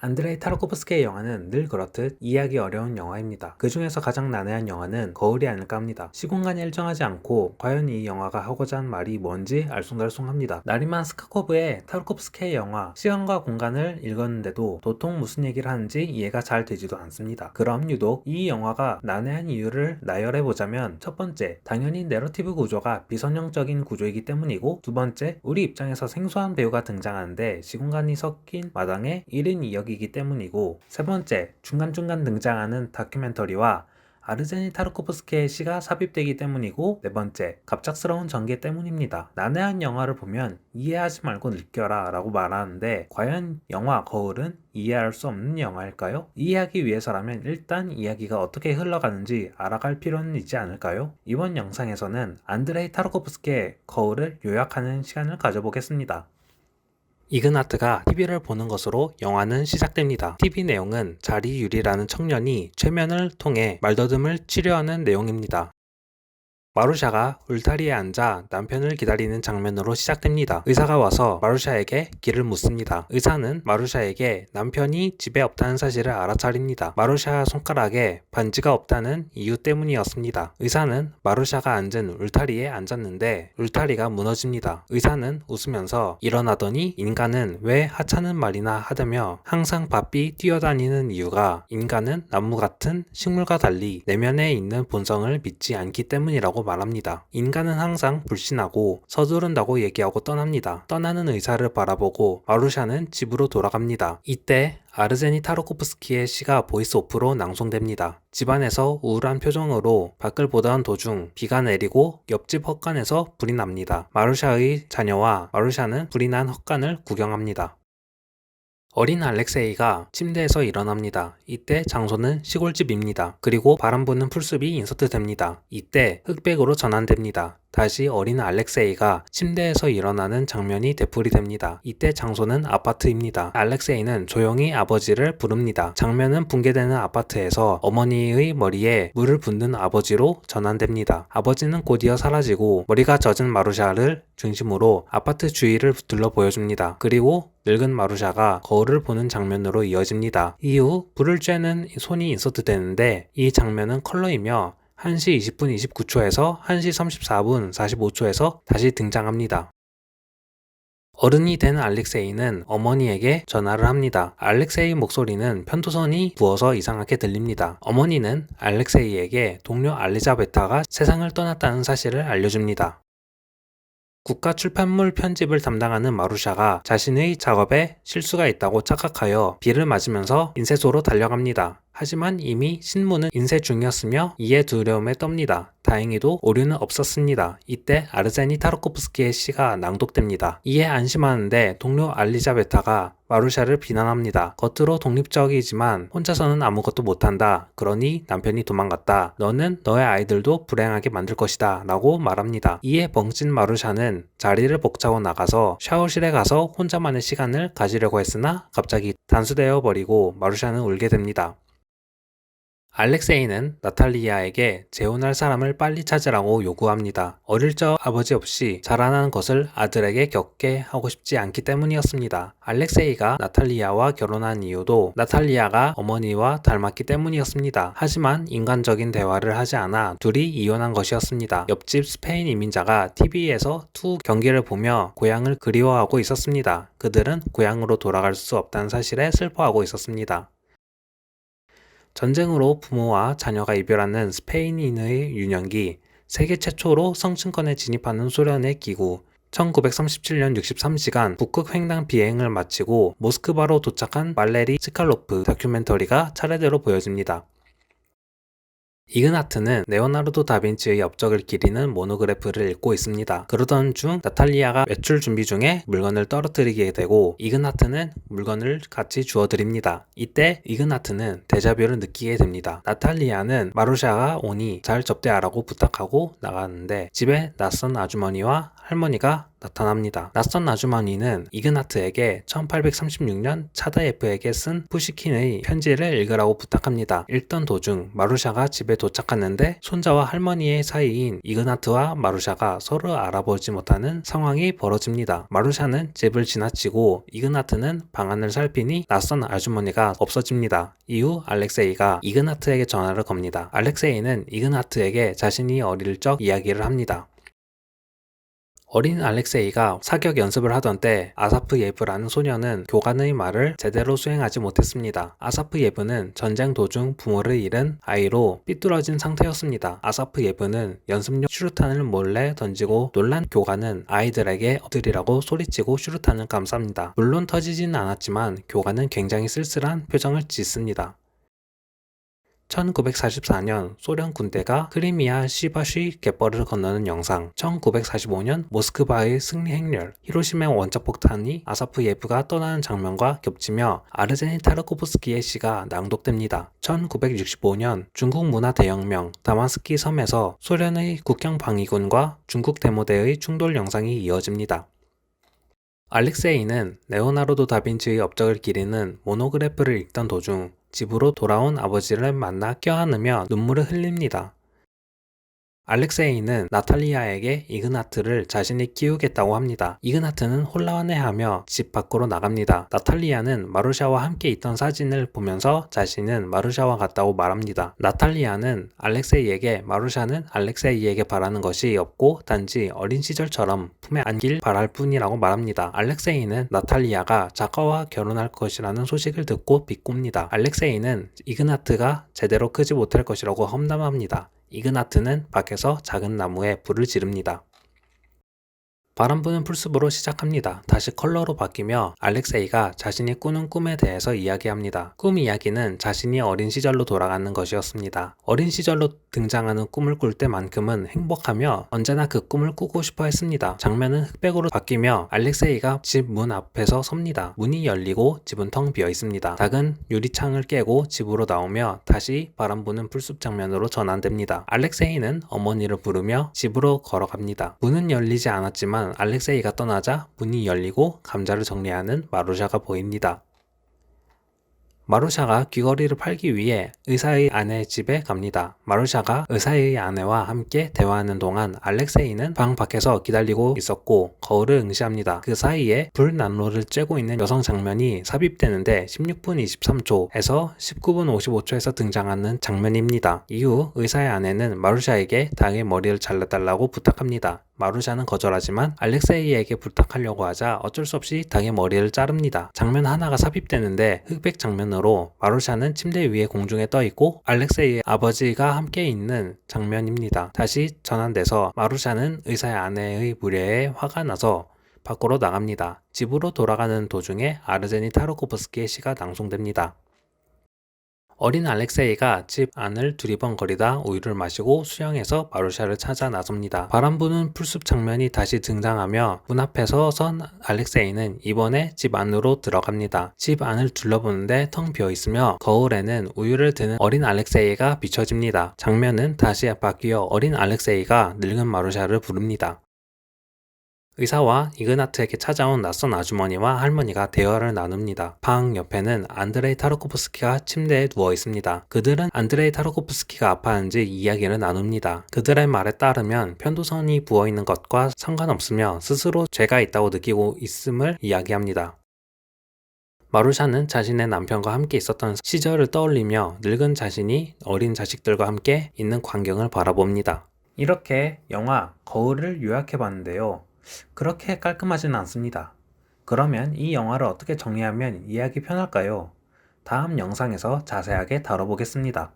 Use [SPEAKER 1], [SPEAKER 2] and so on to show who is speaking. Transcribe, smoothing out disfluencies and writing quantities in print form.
[SPEAKER 1] 안드레이 타르코프스키의 영화는 늘 그렇듯 이해하기 어려운 영화입니다. 그 중에서 가장 난해한 영화는 거울이 아닐까 합니다. 시공간이 일정하지 않고 과연 이 영화가 하고자 한 말이 뭔지 알쏭달쏭합니다. 나리만 스카코브의 타르코프스키의 영화 시간과 공간을 읽었는데도 도통 무슨 얘기를 하는지 이해가 잘 되지도 않습니다. 그럼 유독 이 영화가 난해한 이유를 나열해보자면 첫 번째, 당연히 내러티브 구조가 비선형적인 구조이기 때문이고, 두 번째, 우리 입장에서 생소한 배우가 등장하는데 시공간이 섞인 마당에 1인 2역이기 때문이고, 세 번째, 중간중간 등장하는 다큐멘터리와 아르제니 타르코프스키의 시가 삽입되기 때문이고, 네 번째, 갑작스러운 전개 때문입니다. 난해한 영화를 보면 이해하지 말고 느껴라 라고 말하는데, 과연 영화 거울은 이해할 수 없는 영화일까요? 이해하기 위해서라면 일단 이야기가 어떻게 흘러가는지 알아갈 필요는 있지 않을까요? 이번 영상에서는 안드레이 타르코프스키의 거울을 요약하는 시간을 가져보겠습니다. 이그나트가 TV를 보는 것으로 영화는 시작됩니다. TV 내용은 자리 유리라는 청년이 최면을 통해 말더듬을 치료하는 내용입니다. 마루샤가 울타리에 앉아 남편을 기다리는 장면으로 시작됩니다. 의사가 와서 마루샤에게 길을 묻습니다. 의사는 마루샤에게 남편이 집에 없다는 사실을 알아차립니다. 마루샤 손가락에 반지가 없다는 이유 때문이었습니다. 의사는 마루샤가 앉은 울타리에 앉았는데 울타리가 무너집니다. 의사는 웃으면서 일어나더니 인간은 왜 하찮은 말이나 하다며 항상 바삐 뛰어다니는 이유가 인간은 나무 같은 식물과 달리 내면에 있는 본성을 믿지 않기 때문이라고 말합니다. 인간은 항상 불신하고 서두른다고 얘기하고 떠납니다. 떠나는 의사를 바라보고 마루샤는 집으로 돌아갑니다. 이때 아르제니 타르코프스키의 시가 보이스 오프로 낭송됩니다. 집안에서 우울한 표정으로 밖을 보던 도중 비가 내리고 옆집 헛간에서 불이 납니다. 마루샤의 자녀와 마루샤는 불이 난 헛간을 구경합니다. 어린 알렉세이가 침대에서 일어납니다. 이때 장소는 시골집입니다. 그리고 바람 부는 풀숲이 인서트됩니다. 이때 흑백으로 전환됩니다. 다시 어린 알렉세이가 침대에서 일어나는 장면이 되풀이 됩니다. 이때 장소는 아파트입니다. 알렉세이는 조용히 아버지를 부릅니다. 장면은 붕괴되는 아파트에서 어머니의 머리에 물을 붓는 아버지로 전환됩니다. 아버지는 곧이어 사라지고 머리가 젖은 마루샤를 중심으로 아파트 주위를 둘러 보여줍니다. 그리고 늙은 마루샤가 거울을 보는 장면으로 이어집니다. 이후 불을 쬐는 손이 인서트되는데 이 장면은 컬러이며 1시 20분 29초에서 1시 34분 45초에서 다시 등장합니다. 어른이 된 알렉세이는 어머니에게 전화를 합니다. 알렉세이 목소리는 편도선이 부어서 이상하게 들립니다. 어머니는 알렉세이에게 동료 알리자베타가 세상을 떠났다는 사실을 알려줍니다. 국가 출판물 편집을 담당하는 마루샤가 자신의 작업에 실수가 있다고 착각하여 비를 맞으면서 인쇄소로 달려갑니다. 하지만 이미 신문은 인쇄 중이었으며 이에 두려움에 떱니다. 다행히도 오류는 없었습니다. 이때 아르제니 타르코프스키의 시가 낭독됩니다. 이에 안심하는데 동료 알리자베타가 마루샤를 비난합니다. 겉으로 독립적이지만 혼자서는 아무것도 못한다. 그러니 남편이 도망갔다. 너는 너의 아이들도 불행하게 만들 것이다. 라고 말합니다. 이에 벙찐 마루샤는 자리를 복차고 나가서 샤워실에 가서 혼자만의 시간을 가지려고 했으나 갑자기 단수되어 버리고 마루샤는 울게 됩니다. 알렉세이는 나탈리아에게 재혼할 사람을 빨리 찾으라고 요구합니다. 어릴 적 아버지 없이 자라난 것을 아들에게 겪게 하고 싶지 않기 때문이었습니다. 알렉세이가 나탈리아와 결혼한 이유도 나탈리아가 어머니와 닮았기 때문이었습니다. 하지만 인간적인 대화를 하지 않아 둘이 이혼한 것이었습니다. 옆집 스페인 이민자가 TV에서 투 경기를 보며 고향을 그리워하고 있었습니다. 그들은 고향으로 돌아갈 수 없다는 사실에 슬퍼하고 있었습니다. 전쟁으로 부모와 자녀가 이별하는 스페인인의 유년기, 세계 최초로 성층권에 진입하는 소련의 기구, 1937년 63시간 북극 횡단 비행을 마치고 모스크바로 도착한 발레리 스칼로프 다큐멘터리가 차례대로 보여집니다. 이그나트는 레오나르도 다빈치의 업적을 기리는 모노그래프를 읽고 있습니다. 그러던 중 나탈리아가 외출 준비 중에 물건을 떨어뜨리게 되고 이그나트는 물건을 같이 주워드립니다. 이때 이그나트는 데자뷰를 느끼게 됩니다. 나탈리아는 마루샤가 오니 잘 접대하라고 부탁하고 나가는데 집에 낯선 아주머니와 할머니가 나타납니다. 낯선 아주머니는 이그나트에게 1836년 차다예프에게 쓴 푸시킨의 편지를 읽으라고 부탁합니다. 읽던 도중 마루샤가 집에 도착하는데 손자와 할머니의 사이인 이그나트와 마루샤가 서로 알아보지 못하는 상황이 벌어집니다. 마루샤는 집을 지나치고 이그나트는 방안을 살피니 낯선 아주머니가 없어집니다. 이후 알렉세이가 이그나트에게 전화를 겁니다. 알렉세이는 이그나트에게 자신이 어릴 적 이야기를 합니다. 어린 알렉세이가 사격 연습을 하던 때 아사프 예브라는 소녀는 교관의 말을 제대로 수행하지 못했습니다. 아사프 예브는 전쟁 도중 부모를 잃은 아이로 삐뚤어진 상태였습니다. 아사프 예브는 연습용 슈루탄을 몰래 던지고 놀란 교관은 아이들에게 엎드리라고 소리치고 슈루탄을 감쌉니다. 물론 터지진 않았지만 교관은 굉장히 쓸쓸한 표정을 짓습니다. 1944년 소련 군대가 크리미아 시바시 갯벌을 건너는 영상, 1945년 모스크바의 승리 행렬, 히로시마 원자폭탄이 아사프예프가 떠나는 장면과 겹치며 아르제니 타르코프스키의 시가 낭독됩니다. 1965년 중국 문화 대혁명 다마스키 섬에서 소련의 국경 방위군과 중국 대모대의 충돌 영상이 이어집니다. 알렉세이는 레오나르도 다빈치의 업적을 기리는 모노그래프를 읽던 도중 집으로 돌아온 아버지를 만나 껴안으며 눈물을 흘립니다. 알렉세이는 나탈리아에게 이그나트를 자신이 키우겠다고 합니다. 이그나트는 혼란해하며 집 밖으로 나갑니다. 나탈리아는 마루샤와 함께 있던 사진을 보면서 자신은 마루샤와 같다고 말합니다. 나탈리아는 알렉세이에게 마루샤는 알렉세이에게 바라는 것이 없고 단지 어린 시절처럼 품에 안길 바랄 뿐이라고 말합니다. 알렉세이는 나탈리아가 작가와 결혼할 것이라는 소식을 듣고 비꼽니다. 알렉세이는 이그나트가 제대로 크지 못할 것이라고 험담합니다. 이그나트는 밖에서 작은 나무에 불을 지릅니다. 바람 부는 풀숲으로 시작합니다. 다시 컬러로 바뀌며 알렉세이가 자신이 꾸는 꿈에 대해서 이야기합니다. 꿈 이야기는 자신이 어린 시절로 돌아가는 것이었습니다. 어린 시절로 등장하는 꿈을 꿀 때만큼은 행복하며 언제나 그 꿈을 꾸고 싶어 했습니다. 장면은 흑백으로 바뀌며 알렉세이가 집 문 앞에서 섭니다. 문이 열리고 집은 텅 비어 있습니다. 닭은 유리창을 깨고 집으로 나오며 다시 바람 부는 풀숲 장면으로 전환됩니다. 알렉세이는 어머니를 부르며 집으로 걸어갑니다. 문은 열리지 않았지만 알렉세이가 떠나자 문이 열리고 감자를 정리하는 마루샤가 보입니다. 마루샤가 귀걸이를 팔기 위해 의사의 아내 집에 갑니다. 마루샤가 의사의 아내와 함께 대화하는 동안 알렉세이는 방 밖에서 기다리고 있었고 거울을 응시합니다. 그 사이에 불난로를 쬐고 있는 여성 장면이 삽입되는데 16분 23초에서 19분 55초에서 등장하는 장면입니다. 이후 의사의 아내는 마루샤에게 닭의 머리를 잘라달라고 부탁합니다. 마루샤는 거절하지만 알렉세이에게 부탁하려고 하자 어쩔 수 없이 닭의 머리를 자릅니다. 장면 하나가 삽입되는데 흑백 장면으로 마루샤는 침대 위에 공중에 떠있고 알렉세이의 아버지가 함께 있는 장면입니다. 다시 전환돼서 마루샤는 의사의 아내의 무례에 화가 나서 밖으로 나갑니다. 집으로 돌아가는 도중에 아르제니 타르코프스키의 시가 낭송됩니다. 어린 알렉세이가 집 안을 두리번거리다 우유를 마시고 수영해서 마루샤를 찾아 나섭니다. 바람 부는 풀숲 장면이 다시 등장하며 문 앞에서 선 알렉세이는 이번에 집 안으로 들어갑니다. 집 안을 둘러보는데 텅 비어 있으며 거울에는 우유를 드는 어린 알렉세이가 비춰집니다. 장면은 다시 바뀌어 어린 알렉세이가 늙은 마루샤를 부릅니다. 의사와 이그나트에게 찾아온 낯선 아주머니와 할머니가 대화를 나눕니다. 방 옆에는 안드레이 타르코프스키가 침대에 누워 있습니다. 그들은 안드레이 타르코프스키가 아파하는지 이야기를 나눕니다. 그들의 말에 따르면 편도선이 부어있는 것과 상관없으며 스스로 죄가 있다고 느끼고 있음을 이야기합니다. 마루샤는 자신의 남편과 함께 있었던 시절을 떠올리며 늙은 자신이 어린 자식들과 함께 있는 광경을 바라봅니다. 이렇게 영화 거울을 요약해봤는데요. 그렇게 깔끔하진 않습니다. 그러면 이 영화를 어떻게 정리하면 이해하기 편할까요? 다음 영상에서 자세하게 다뤄보겠습니다.